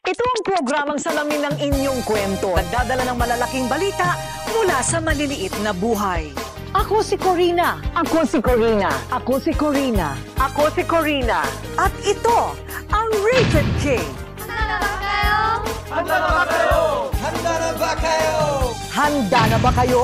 Ito ang programang salamin ng inyong kwento. Nagdadala ng malalaking balita mula sa maliliit na buhay. Ako si Corina. Ako si Corina. Ako si Corina. Ako si Corina. At ito ang Rated K. Handa na ba kayo? Handa na ba kayo? Handa na ba kayo? Handa na ba kayo?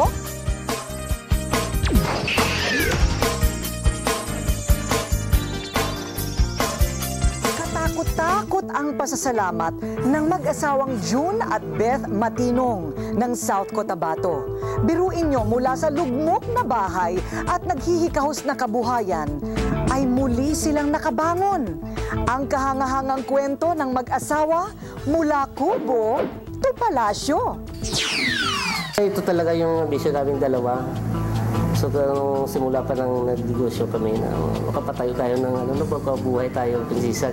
Katakot-takot ang pasasalamat ng mag-asawang June at Beth Matinong ng South Cotabato. Biruin nyo, mula sa lugmok na bahay at naghihikahos na kabuhayan, ay muli silang nakabangon. Ang kahangahangang kwento ng mag-asawa mula kubo to palasyo. Ito talaga yung ambisyon naming dalawa. So, nung simula pa ng nagnegosyo kami na makapatayo tayo ng magkabuhay tayo, prinsesa.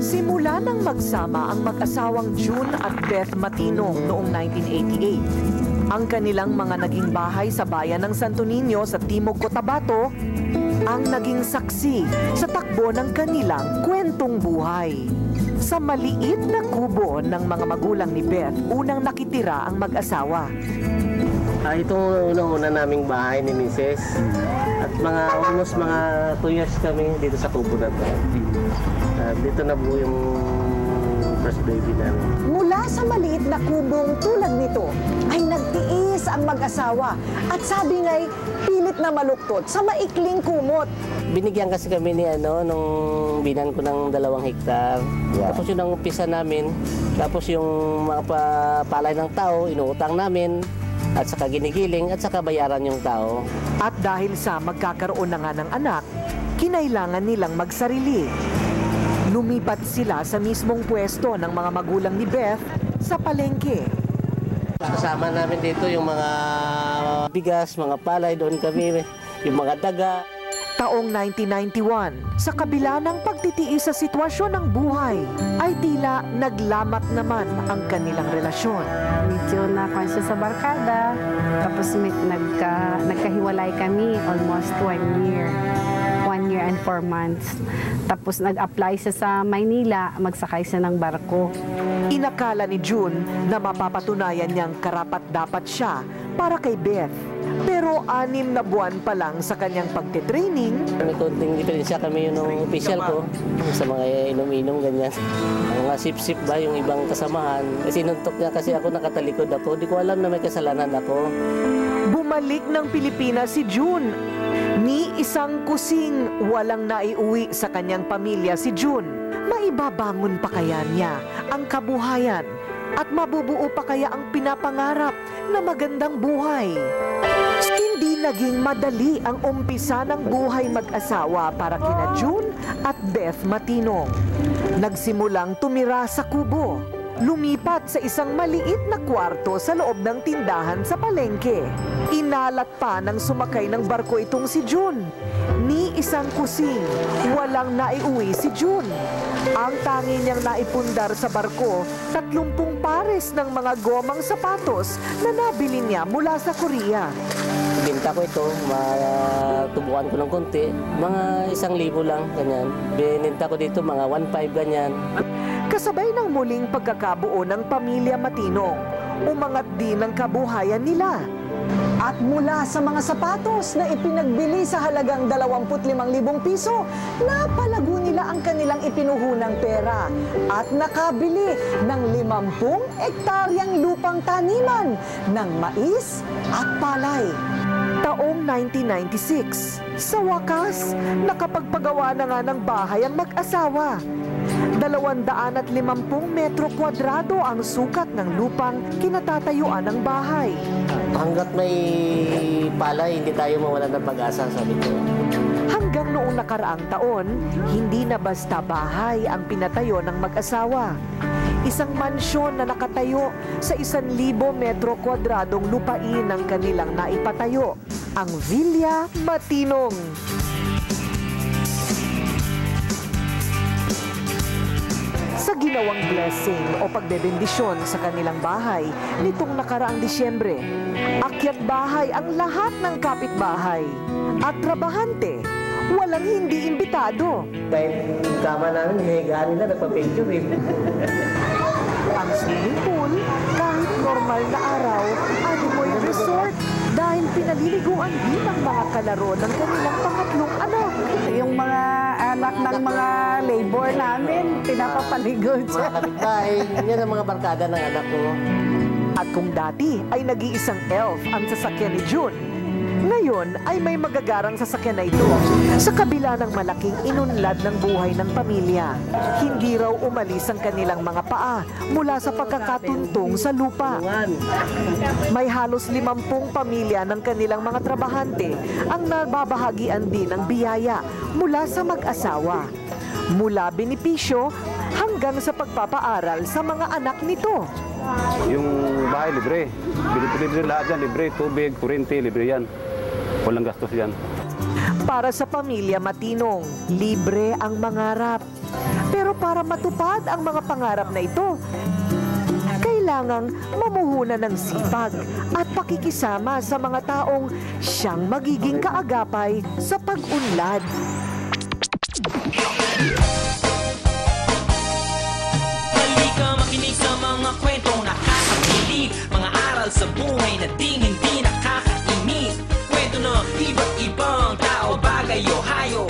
Simula nang magsama ang mag-asawang June at Beth Matinong noong 1988. Ang kanilang mga naging bahay sa bayan ng Santo Niño sa Timog Cotabato ang naging saksi sa takbo ng kanilang kwentong buhay. Sa maliit na kubo ng mga magulang ni Beth, unang nakitira ang mag-asawa. Itong unang-una naming bahay ni Mrs. At almost mga 2 years kami dito sa kubo na to. Dito na buo yung first baby namin. Mula sa maliit na kubong tulad nito, ay nagtiis ang mag-asawa. At sabi nga'y pilit na maluktot sa maikling kumot. Binigyan kasi kami ni nung binan ko ng 2 hektar. Tapos yun ang umpisa namin. Tapos yung mga palay ng tao, inuutang namin. At saka ginigiling at saka bayaran yung tao. At dahil sa magkakaroon na nga ng anak, kinailangan nilang magsarili. Lumipat sila sa mismong pwesto ng mga magulang ni Beth sa palengke. Kasama namin dito yung mga bigas, mga palay, doon kami, yung mga daga. Taong 1991, sa kabila ng pagtitiis sa sitwasyon ng buhay, ay tila naglamat naman ang kanilang relasyon. Medyo na-conscious sa barkada, tapos nagkahiwalay kami almost 1 year. 1 year and 4 months. Tapos nag-apply siya sa Maynila, magsakay siya ng barko. Inakala ni June na mapapatunayan niyang karapat-dapat siya para kay Beth. Pero 6 na buwan pa lang sa kanyang pagtitraining, May konting diferensya kami yung official ko sa mga inom-inom ganyan. Mga sip-sip ba yung ibang kasamahan. Sinuntok niya kasi ako, nakatalikod ako. Di ko alam na may kasalanan ako. bumalik ng Pilipinas si June. Ni isang kusing walang naiuwi sa kanyang pamilya si June. Maibabangon pa kaya niya ang kabuhayan at mabubuo pa kaya ang pinapangarap na magandang buhay? Hindi naging madali ang umpisa ng buhay mag-asawa para kina June at Beth Matinong. Nagsimulang tumira sa kubo, lumipat sa isang maliit na kwarto sa loob ng tindahan sa palengke. Inalat pa ng sumakay ng barko itong si June. Ni isang kusing, walang naiuwi si June. Ang tangi niyang naipundar sa barko, 30 pares ng mga gomang sapatos na nabili niya mula sa Korea. Binta ko ito, matubukan ko ng konti, mga 1,000 lang, ganyan. Bininta ko dito, mga 1,500, ganyan. Kasabay ng muling pagkakabuo ng pamilya Matinong, umangat din ang kabuhayan nila. At mula sa mga sapatos na ipinagbili sa halagang 25,000 piso, napalago nila ang kanilang ipinuhunang pera at nakabili ng 50 hektaryang lupang taniman ng mais at palay. Taong 1996, sa wakas, nakapagpagawa na nga ng bahay ang mag-asawa. 250 metro kwadrado ang sukat ng lupang kinatatayuan ng bahay. Hanggat may palay, hindi tayo mawalan ng pag-asa, sabi ko. Hanggang noong nakaraang taon, hindi na basta bahay ang pinatayo ng mag-asawa. Isang mansyon na nakatayo sa 1,000 metro kwadradong lupain ang kanilang naipatayo, ang Villa Matinong. Sa ginawang blessing o pagbebendisyon sa kanilang bahay nitong nakaraang Disyembre, akyat bahay ang lahat ng kapitbahay at trabahante walang hindi imbitado. Kahit kama namin, hinihigaan nila, nagpa-picture eh. Ang swimming pool, kahit normal na araw, animoy resort dahil pinaliliguan din ang mga kalaro ng kanilang pangatlong anak. Yung mga anak ng mga labor namin, pinapapaligo Mga siya. kapitbahay, yan ang mga barkada ng anak ko. At kung dati ay nag-iisang elf ang sasakyan ni June, ngayon ay may magagarang sasakyan na ito. Sa kabila ng malaking inunlad ng buhay ng pamilya, hindi raw umalis ang kanilang mga paa mula sa pagkakatuntong sa lupa. May halos 50 pamilya ng kanilang mga trabahante ang nababahagian din ng biyaya mula sa mag-asawa. Mula benepisyo hanggang sa pagpapaaral sa mga anak nito. Yung bahay libre. Libre lahat yan. Libre, tubig, kuryente, libre yan. Walang gastos yan. Para sa pamilya matinong, libre ang mangarap. Pero para matupad ang mga pangarap na ito, kailangang mamuhunan ng sipag at pakikisama sa mga taong siyang magiging kaagapay sa pag-unlad. Halika makinig sa mga kwentong nakakakilig, mga aral sa buhay na hindi nakakainip. Kwento ng iba't ibang tao, bagay o hayop,